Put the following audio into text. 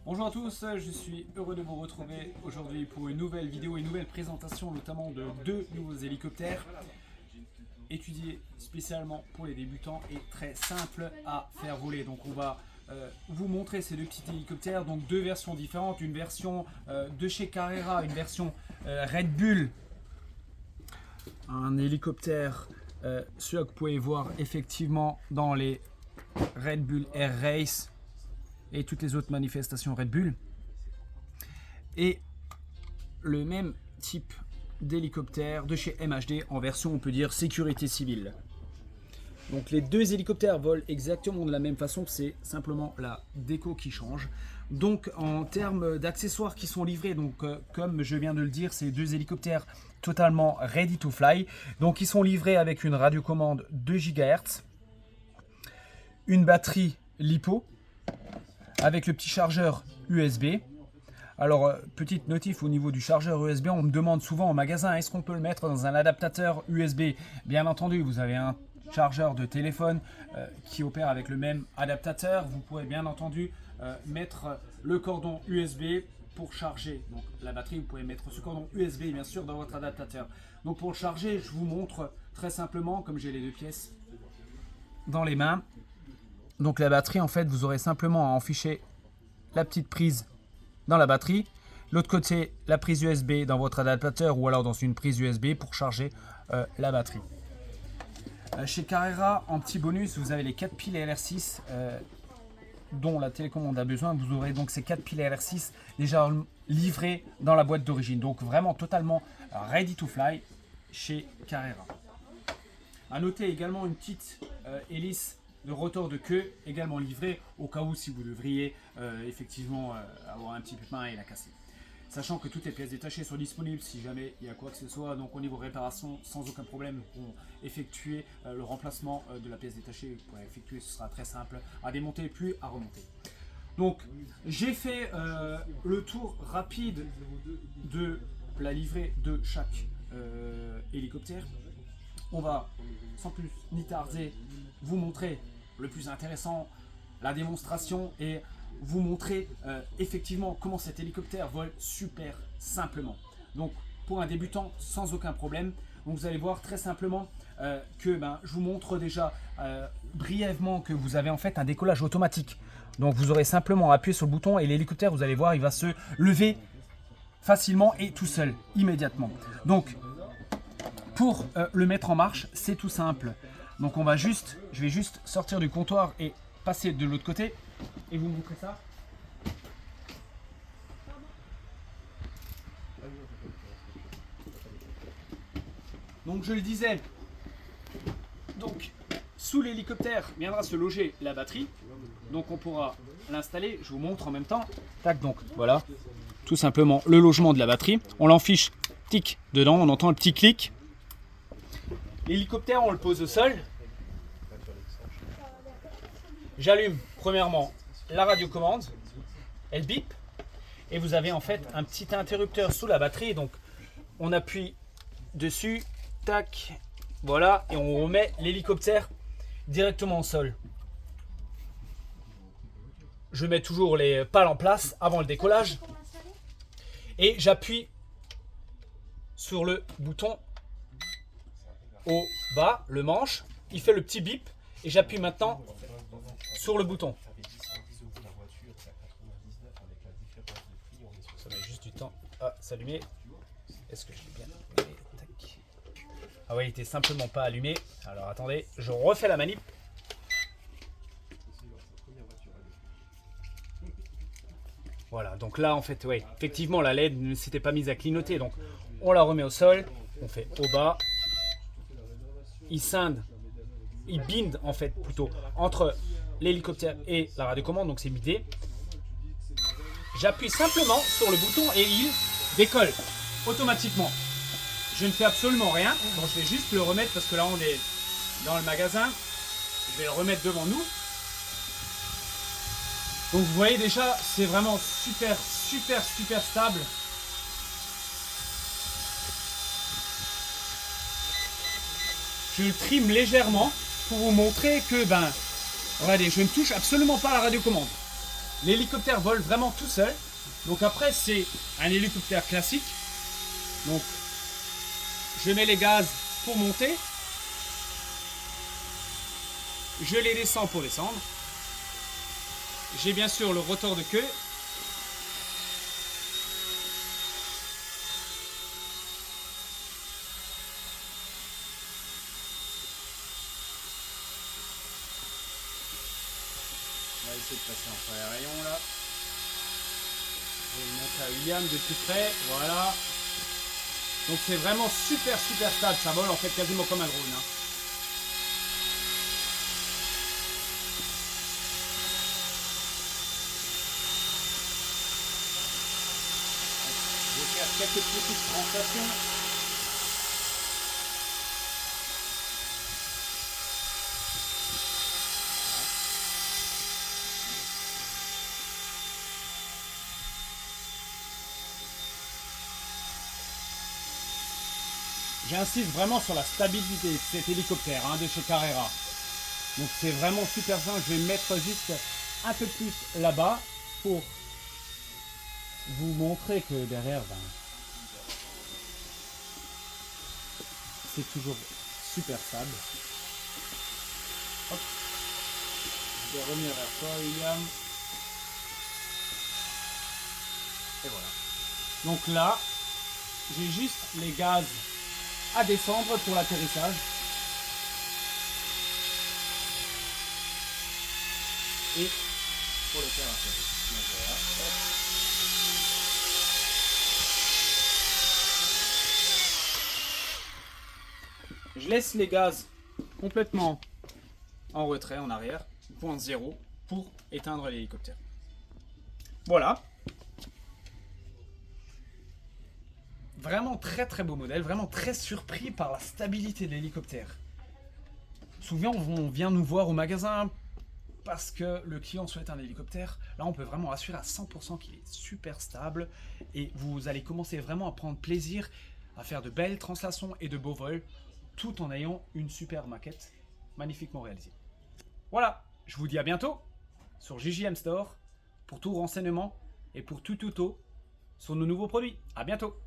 Bonjour à tous, je suis heureux de vous retrouver aujourd'hui pour une nouvelle vidéo, une nouvelle présentation notamment de deux nouveaux hélicoptères étudiés spécialement pour les débutants et très simples à faire voler. Donc on va vous montrer ces deux petits hélicoptères, donc deux versions différentes, une version de chez Carrera, une version Red Bull, un hélicoptère celui que vous pouvez voir effectivement dans les Red Bull Air Race et toutes les autres manifestations Red Bull, et le même type d'hélicoptère de chez MHD en version, on peut dire, sécurité civile. Donc les deux hélicoptères volent exactement de la même façon, c'est simplement la déco qui change. Donc en termes d'accessoires qui sont livrés, donc comme je viens de le dire, c'est deux hélicoptères totalement ready to fly. Donc ils sont livrés avec une radiocommande 2 GHz, une batterie LiPo, avec le petit chargeur USB. Alors, petite notif au niveau du chargeur USB, on me demande souvent en magasin, est-ce qu'on peut le mettre dans un adaptateur USB? Bien entendu, vous avez un chargeur de téléphone qui opère avec le même adaptateur. Vous pourrez bien entendu mettre le cordon USB pour charger. Donc la batterie, vous pouvez mettre ce cordon USB bien sûr dans votre adaptateur. Donc pour le charger, je vous montre très simplement, comme j'ai les deux pièces dans les mains. Donc la batterie, en fait, vous aurez simplement à enficher la petite prise dans la batterie. L'autre côté, la prise USB dans votre adaptateur ou alors dans une prise USB pour charger la batterie. Chez Carrera, en petit bonus, vous avez les 4 piles LR6 dont la télécommande a besoin. Vous aurez donc ces 4 piles LR6 déjà livrées dans la boîte d'origine. Donc vraiment totalement ready to fly chez Carrera. A noter également une petite hélice de rotor de queue également livré au cas où si vous devriez effectivement avoir un petit pépin et la casser. Sachant que toutes les pièces détachées sont disponibles si jamais il y a quoi que ce soit, donc au niveau réparation sans aucun problème, nous pourrons effectuer le remplacement de la pièce détachée. Vous pourrez effectuer, ce sera très simple à démonter puis à remonter. Donc j'ai fait le tour rapide de la livrée de chaque hélicoptère. On va sans plus ni tarder vous montrer le plus intéressant, la démonstration, et vous montrer effectivement comment cet hélicoptère vole super simplement. Donc pour un débutant sans aucun problème. Donc vous allez voir très simplement que je vous montre déjà brièvement que vous avez en fait un décollage automatique. Donc vous aurez simplement appuyé sur le bouton et l'hélicoptère, vous allez voir, il va se lever facilement et tout seul, immédiatement. Donc pour le mettre en marche, c'est tout simple. Donc je vais juste sortir du comptoir et passer de l'autre côté et vous montrer ça. Donc je le disais, donc sous l'hélicoptère viendra se loger la batterie. Donc on pourra l'installer, je vous montre en même temps. Tac, donc voilà, tout simplement le logement de la batterie. On l'enfiche, tic, dedans, on entend le petit clic. L'hélicoptère, on le pose au sol. J'allume premièrement la radiocommande, elle bip, et vous avez en fait un petit interrupteur sous la batterie. Donc on appuie dessus, tac, voilà, et on remet l'hélicoptère directement au sol. Je mets toujours les pales en place avant le décollage et j'appuie sur le bouton au bas, le manche, il fait le petit bip et j'appuie maintenant sur le bouton. Ça met juste du temps à s'allumer. Est-ce que je l'ai bien allumé? Tac. Ah ouais, il était simplement pas allumé. Alors attendez, je refais la manip. Voilà, donc là en fait, ouais, effectivement la LED ne s'était pas mise à clignoter. Donc on la remet au sol, on fait au bas. Il scinde, il binde en fait plutôt entre l'hélicoptère et la radiocommande, donc c'est bidé. J'appuie simplement sur le bouton et il décolle automatiquement. Je ne fais absolument rien. Bon, je vais juste le remettre parce que là on est dans le magasin. Je vais le remettre devant nous. Donc vous voyez déjà, c'est vraiment super stable. Je le trime légèrement pour vous montrer que regardez, je ne touche absolument pas à la radiocommande. L'hélicoptère vole vraiment tout seul. Donc après, c'est un hélicoptère classique. Donc, je mets les gaz pour monter. Je les descends pour descendre. J'ai bien sûr le rotor de queue. On va essayer de passer en premier rayon là. Je vais le montrer à William de plus près. Voilà. Donc c'est vraiment super stable. Ça vole en fait quasiment comme un drone. Hein. Je vais faire quelques petites translations. J'insiste vraiment sur la stabilité de cet hélicoptère de chez Carrera. Donc c'est vraiment super simple. Je vais mettre juste un peu plus là-bas pour vous montrer que derrière, c'est toujours super stable. Hop. Je vais revenir vers toi, William. Et voilà. Donc là, j'ai juste les gaz à descendre pour l'atterrissage. Et pour le faire atterrir. Donc voilà. Je laisse les gaz complètement en retrait, en arrière, point 0, pour éteindre l'hélicoptère. Voilà. Vraiment très beau modèle, vraiment très surpris par la stabilité de l'hélicoptère. Souvent on vient nous voir au magasin parce que le client souhaite un hélicoptère. Là on peut vraiment assurer à 100% qu'il est super stable et vous allez commencer vraiment à prendre plaisir à faire de belles translations et de beaux vols tout en ayant une super maquette magnifiquement réalisée. Voilà, je vous dis à bientôt sur JJM Store pour tout renseignement et pour tout tuto sur nos nouveaux produits. À bientôt.